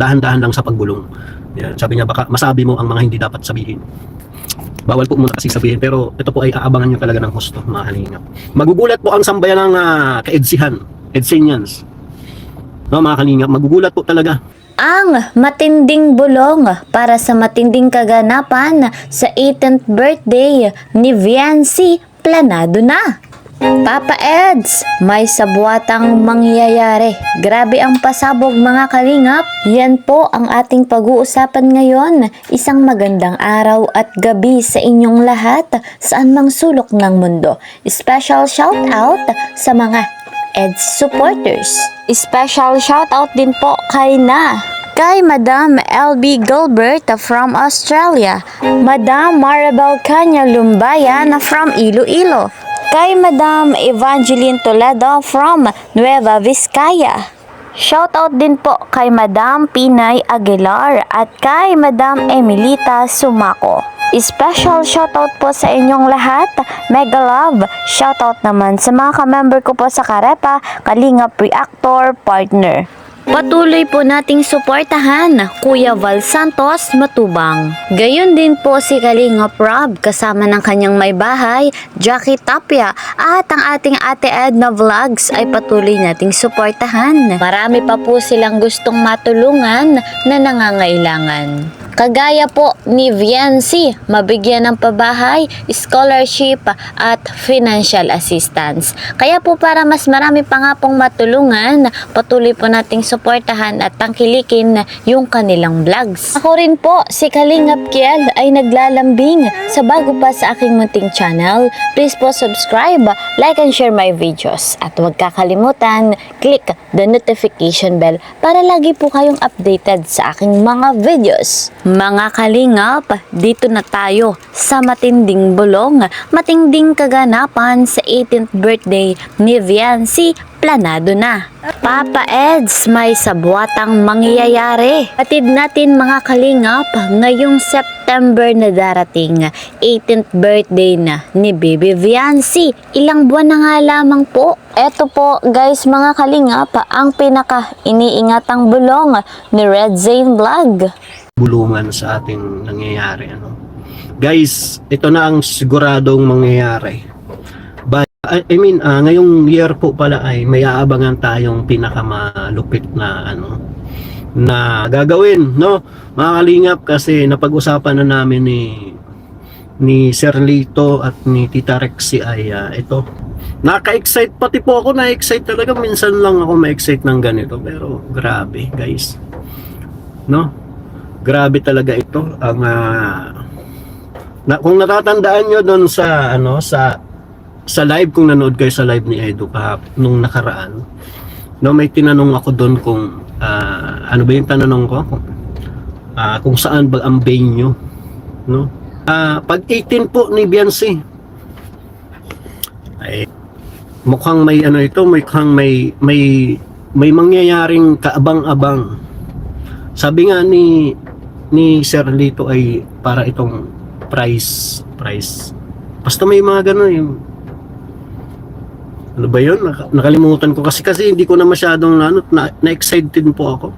dahan-dahan lang sa pagbulong. Yan, sabi niya baka masabi mo ang mga hindi dapat sabihin. Bawal po muna kasi sabihin, pero ito po ay aabangan nyo talaga ng husto, mga kalingap. Magugulat po ang sambayan ng Edsenians. No, mga kalingap, magugulat po talaga. Ang matinding bulong para sa matinding kaganapan sa 18th birthday ni Viancy planado na. Papa Eds, may sabuatang mangyayari. Grabe ang pasabog mga kalingap. Yan po ang ating pag-uusapan ngayon. Isang magandang araw at gabi sa inyong lahat saan mang sulok ng mundo. Special shout out sa mga Eds supporters. Special shout out din po kay Madam LB Gilbert from Australia, Madam Maribel Canya Lumbayan from Iloilo, kay Madam Evangeline Toledo from Nueva Vizcaya. Shoutout din po kay Madam Pinay Aguilar at kay Madam Emilita Sumaco. Special shoutout po sa inyong lahat. Mega love. Shoutout naman sa mga ka-member ko po sa Karepa, Kalingap Reactor Partner. Patuloy po nating suportahan Kuya Val Santos Matubang. Gayon din po si Kalingap Rob kasama ng kanyang may bahay, Jackie Tapia, at ang ating Ate Edna Vlogs ay patuloy nating suportahan. Marami pa po silang gustong matulungan na nangangailangan. Kagaya po ni Viancy, mabigyan ng pabahay, scholarship at financial assistance. Kaya po para mas marami pa nga pong matulungan, patuloy po nating suportahan at tangkilikin yung kanilang vlogs. Ako rin po, si Kalingap Kiel ay naglalambing sa bago pa sa aking munting channel. Please po subscribe, like and share my videos. At huwag kakalimutan, click the notification bell para lagi po kayong updated sa aking mga videos. Mga kalingap, dito na tayo sa matinding bulong, matinding kaganapan sa 18th birthday ni Viancy planado na. Papa Eds, may sabuatang mangyayari. Atid natin mga kalingap, ngayong September na darating, 18th birthday na ni Baby Viancy. Ilang buwan na nga lamang po. Eto po guys mga kalingap, ang pinaka iniingatang bulong ni Red Zane Vlog. Bulungan sa ating nangyayari, ano. Guys, ito na ang siguradong mangyayari. Ngayong year po pala ay may aabangan tayong pinakamalupit na na gagawin, no? Mga kalingap, kasi napag-usapan na namin ni Sir Lito at ni Tita Rexy ay ito. Naka-excite pati po ako, na-excite talaga. Minsan lang ako ma-excite ng ganito, pero grabe, guys. No? Grabe talaga ito ang kung natatandaan nyo doon sa live, kung nanood kayo sa live ni Edu nung nakaraan, no, may tinanong ako doon kung ano ba yung tanong ko, kung saan ba ang venue, no? Pag 18 po ni Viancy ay mukhang may mukhang may mangyayaring kaabang-abang. Sabi nga ni Sir Lito ay para itong price. Basta may mga gano'n yung ano ba yun? Nakalimutan ko kasi hindi ko na masyadong na-excited po ako.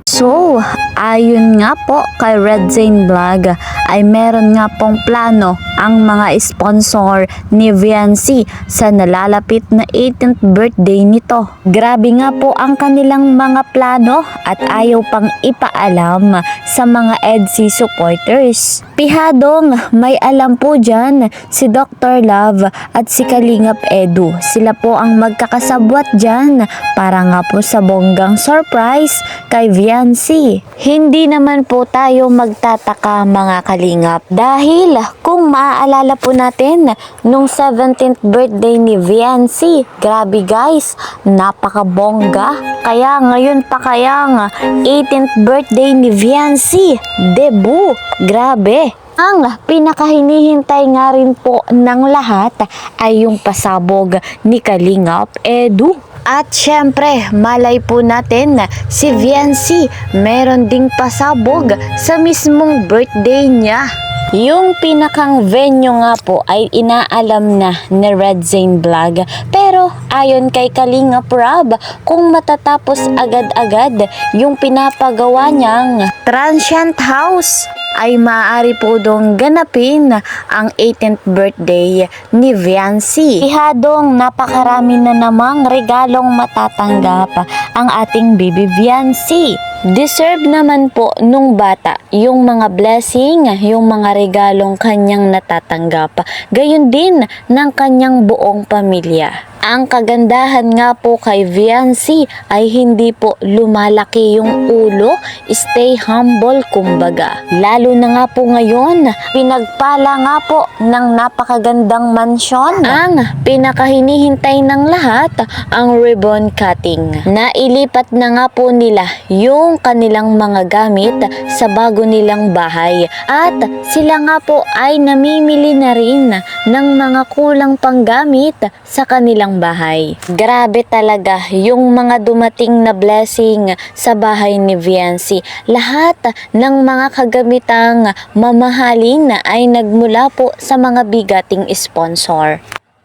So, ayon nga po kay Red Zane Vlog ay meron nga pong plano ang mga sponsor ni Viancy sa nalalapit na 18th birthday nito. Grabe nga po ang kanilang mga plano at ayaw pang ipaalam sa mga EDC supporters. Pihadong may alam po dyan si Dr. Love at si Kalingap Edu. Sila po ang magkakasabwat dyan para nga po sa bonggang surprise kay Viancy. Hindi naman po tayo magtataka mga kalingap dahil kung maaalala po natin nung 17th birthday ni Viancy, grabe guys, napakabongga. Kaya ngayon pa kayang 18th birthday ni Viancy, debut, grabe. Ang pinakahinihintay nga rin po ng lahat ay yung pasabog ni Kalingap Edu. At syempre, malay po natin na si Viancy meron ding pasabog sa mismong birthday niya. Yung pinakang venue nga po ay inaalam na ni Red Zane Vlog, pero ayon kay Kalinga Prab, kung matatapos agad-agad yung pinapagawa niyang transient house, ay maaari po dong ganapin ang 18th birthday ni Viancy. Ihadong napakarami na namang regalong matatanggap ang ating baby Viancy. Deserve naman po nung bata yung mga blessing, yung mga regalong kanyang natatanggap. Gayon din ng kanyang buong pamilya. Ang kagandahan nga po kay Viancy ay hindi po lumalaki yung ulo, stay humble kumbaga. Lalo na nga po ngayon, pinagpala nga po ng napakagandang mansyon. Ang pinakahinihintay ng lahat, ang ribbon cutting. Nailipat na nga po nila yung kanilang mga gamit sa bago nilang bahay. At sila nga po ay namimili na rin ng mga kulang panggamit sa kanilang bahay. Grabe talaga yung mga dumating na blessing sa bahay ni Viancy. Lahat ng mga kagamitang mamahalin ay nagmula po sa mga bigating sponsor.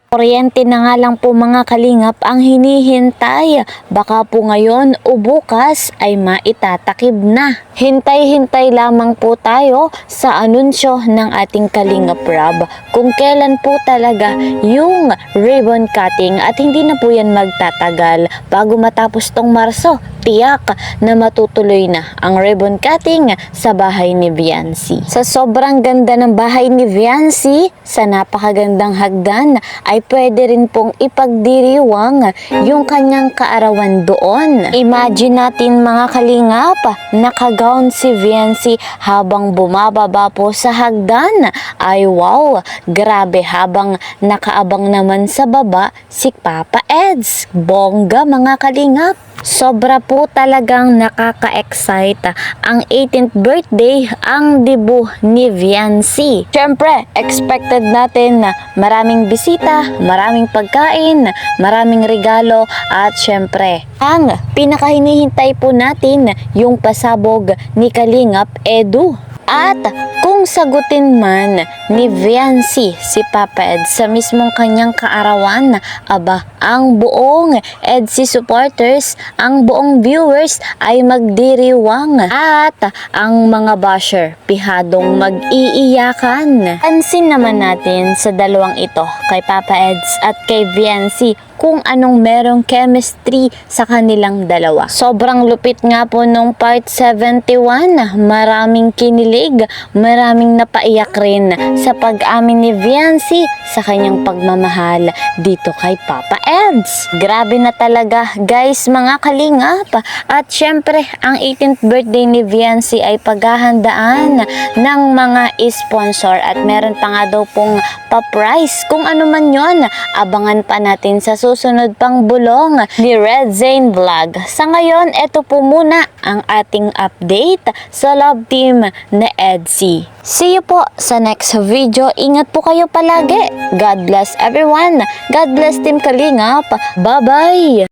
Kuryente na nga lang po mga kalingap ang hinihintay. Baka po ngayon o bukas ay maitatakib na. Hintay-hintay lamang po tayo sa anunsyo ng ating Kalingap Rab kung kailan po talaga yung ribbon cutting, at hindi na po yan magtatagal. Bago matapos tong Marso, tiyak na matutuloy na ang ribbon cutting sa bahay ni Viancy. Sa sobrang ganda ng bahay ni Viancy, sa napakagandang hagdan, ay pwede rin pong ipagdiriwang yung kanyang kaarawan doon. Imagine natin mga kalingap, nakagown si Viancy habang bumababa po sa hagdan. Ay wow, grabe, habang nakaabang naman sa baba si Papa Eds. Bongga mga kalingap. Sobra po talagang nakaka-excite ang 18th birthday, ang debut ni Viancy. Siyempre, expected natin na maraming bisita, maraming pagkain, maraming regalo, at siyempre, ang pinakahinihintay po natin, yung pasabog ni Kalingap Edu. At kung sagutin man ni Viancy si Papa Ed sa mismong kanyang kaarawan, aba, ang buong Edsy supporters, ang buong viewers ay magdiriwang, at ang mga basher pihadong mag-iiyakan. Pansin naman natin sa dalawang ito, kay Papa Eds at kay Viancy, kung anong merong chemistry sa kanilang dalawa. Sobrang lupit nga po nung part 71, maraming kinilig, maraming napaiyak rin sa pag-amin ni Viancy sa kanyang pagmamahal dito kay Papa Eds. Grabe na talaga guys mga kalingap. At syempre, ang 18th birthday ni Viancy ay paghahandaan ng mga sponsor, at meron pa nga daw pong pa-prize. Kung ano man yon, abangan pa natin sa susunod pang bulong ni Red Zane Vlog. Sa ngayon, ito po muna ang ating update sa love team na Edsy. See you po sa next video. Ingat po kayo palagi. God bless everyone. God bless Team Kalingap. Bye-bye!